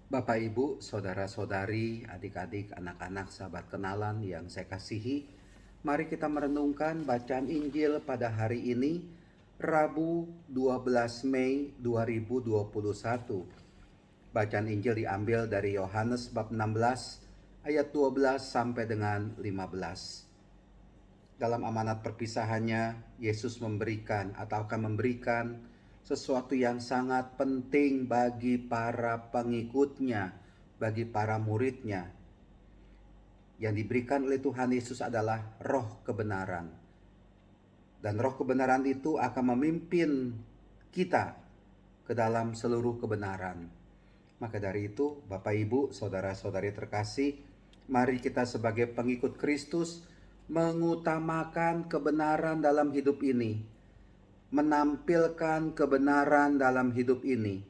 Bapak, Ibu, saudara-saudari, adik-adik, anak-anak, sahabat kenalan yang saya kasihi, mari kita merenungkan bacaan Injil pada hari ini, Rabu 12 Mei 2021. Bacaan Injil diambil dari Yohanes bab 16 ayat 12 sampai dengan 15. Dalam amanat perpisahannya, Yesus memberikan atau akan memberikan sesuatu yang sangat penting bagi para pengikutnya, bagi para muridnya. Yang diberikan oleh Tuhan Yesus adalah roh kebenaran. Dan roh kebenaran itu akan memimpin kita ke dalam seluruh kebenaran. Maka dari itu, Bapak, Ibu, saudara-saudari terkasih, mari kita sebagai pengikut Kristus mengutamakan kebenaran dalam hidup ini, menampilkan kebenaran dalam hidup ini.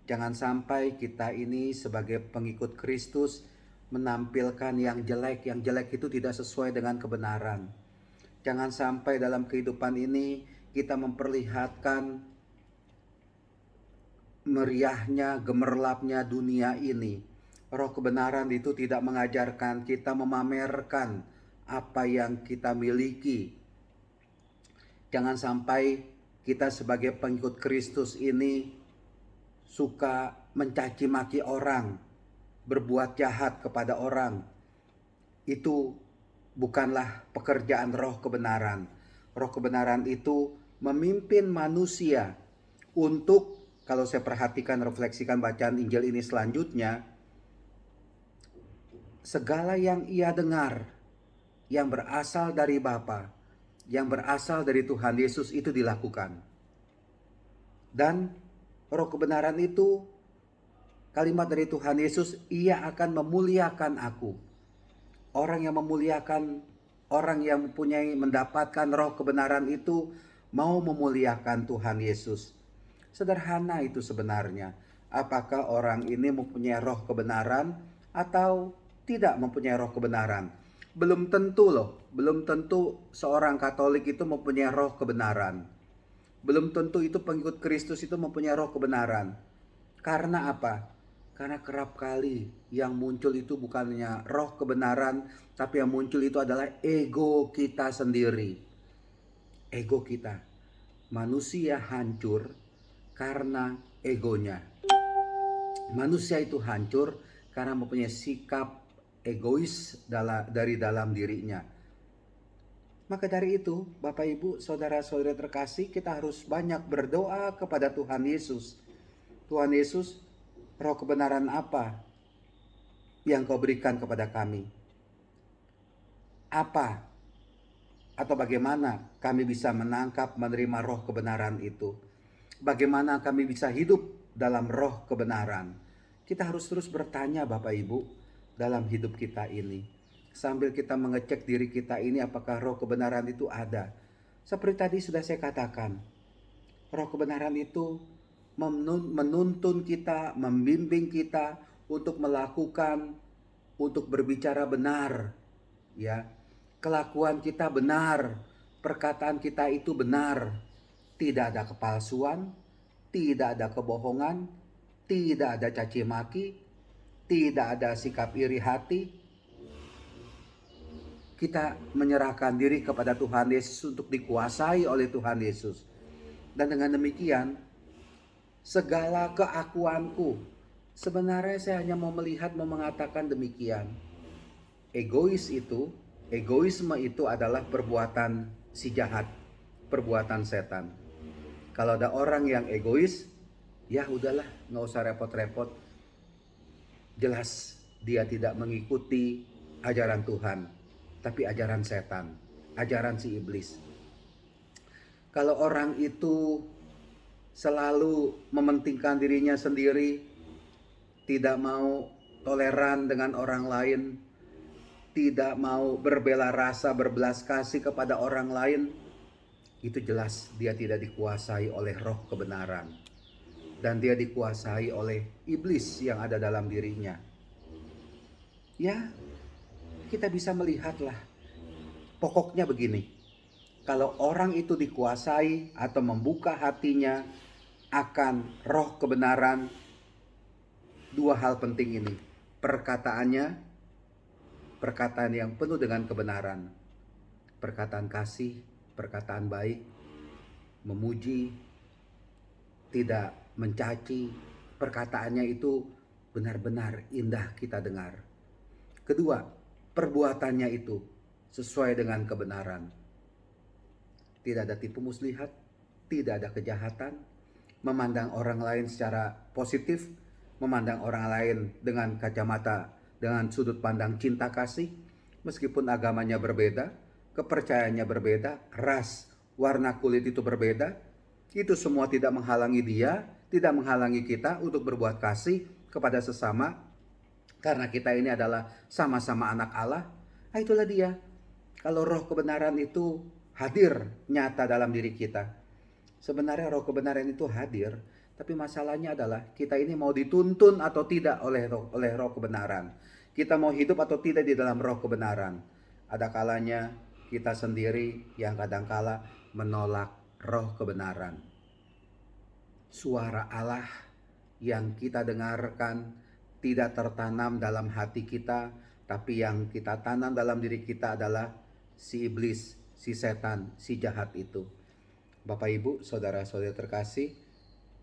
Jangan sampai kita ini sebagai pengikut Kristus menampilkan yang jelek. Yang jelek itu tidak sesuai dengan kebenaran. Jangan sampai dalam kehidupan ini kita memperlihatkan meriahnya, gemerlapnya dunia ini. Roh kebenaran itu tidak mengajarkan kita memamerkan apa yang kita miliki. Jangan sampai kita sebagai pengikut Kristus ini suka mencaci maki orang, berbuat jahat kepada orang. Itu bukanlah pekerjaan roh kebenaran. Roh kebenaran itu memimpin manusia untuk, kalau saya perhatikan, refleksikan bacaan Injil ini selanjutnya, segala yang ia dengar, yang berasal dari Bapa, yang berasal dari Tuhan Yesus itu dilakukan. Dan roh kebenaran itu, kalimat dari Tuhan Yesus, ia akan memuliakan aku. Orang yang memuliakan, orang yang mendapatkan roh kebenaran itu mau memuliakan Tuhan Yesus. Sederhana itu sebenarnya. Apakah orang ini mempunyai roh kebenaran atau tidak mempunyai roh kebenaran? Belum tentu loh, belum tentu seorang Katolik itu mempunyai roh kebenaran. Belum tentu itu pengikut Kristus itu mempunyai roh kebenaran. Karena apa? Karena kerap kali yang muncul itu bukannya roh kebenaran, tapi yang muncul itu adalah ego kita sendiri. Ego kita. Manusia hancur karena egonya. Manusia itu hancur karena mempunyai sikap egois dari dalam dirinya. Maka dari itu, Bapak, Ibu, saudara-saudara terkasih, kita harus banyak berdoa kepada Tuhan Yesus. Tuhan Yesus, roh kebenaran apa yang Kau berikan kepada kami? Apa atau bagaimana kami bisa menangkap, menerima roh kebenaran itu? Bagaimana kami bisa hidup dalam roh kebenaran? Kita harus terus bertanya, Bapak, Ibu, dalam hidup kita ini. Sambil kita mengecek diri kita ini, apakah roh kebenaran itu ada. Seperti tadi sudah saya katakan, roh kebenaran itu menuntun kita, membimbing kita untuk melakukan, untuk berbicara benar, ya. Kelakuan kita benar, perkataan kita itu benar. Tidak ada kepalsuan, tidak ada kebohongan, tidak ada caci maki, tidak ada sikap iri hati. Kita menyerahkan diri kepada Tuhan Yesus untuk dikuasai oleh Tuhan Yesus. Dan dengan demikian, segala keakuanku, sebenarnya saya hanya mau melihat, mau mengatakan demikian. Egoisme itu adalah perbuatan si jahat, perbuatan setan. Kalau ada orang yang egois, ya udahlah, nggak usah repot-repot. Jelas dia tidak mengikuti ajaran Tuhan, tapi ajaran setan, ajaran si iblis. Kalau orang itu selalu mementingkan dirinya sendiri, tidak mau toleran dengan orang lain, tidak mau berbela rasa, berbelas kasih kepada orang lain, itu jelas dia tidak dikuasai oleh roh kebenaran. Dan dia dikuasai oleh iblis yang ada dalam dirinya. Ya, kita bisa melihatlah. Pokoknya begini, kalau orang itu dikuasai atau membuka hatinya akan roh kebenaran, dua hal penting ini. Perkataannya, perkataan yang penuh dengan kebenaran. Perkataan kasih, perkataan baik, memuji, tidak mencaci. Perkataannya itu benar-benar indah kita dengar. Kedua, perbuatannya itu sesuai dengan kebenaran. Tidak ada tipu muslihat, tidak ada kejahatan, memandang orang lain secara positif, memandang orang lain dengan kacamata, dengan sudut pandang cinta kasih, meskipun agamanya berbeda, kepercayaannya berbeda, ras, warna kulit itu berbeda, itu semua tidak menghalangi dia, tidak menghalangi kita untuk berbuat kasih kepada sesama, karena kita ini adalah sama-sama anak Allah. Nah, itulah dia. Kalau roh kebenaran itu hadir nyata dalam diri kita. Sebenarnya roh kebenaran itu hadir, tapi masalahnya adalah kita ini mau dituntun atau tidak oleh roh kebenaran. Kita mau hidup atau tidak di dalam roh kebenaran. Ada kalanya kita sendiri yang kadangkala menolak roh kebenaran. Suara Allah yang kita dengarkan tidak tertanam dalam hati kita, tapi yang kita tanam dalam diri kita adalah si iblis, si setan, si jahat itu. Bapak Ibu, saudara-saudari terkasih,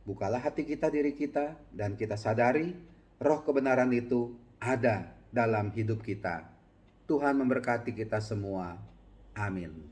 bukalah hati kita, diri kita, dan kita sadari roh kebenaran itu ada dalam hidup kita. Tuhan memberkati kita semua. Amin.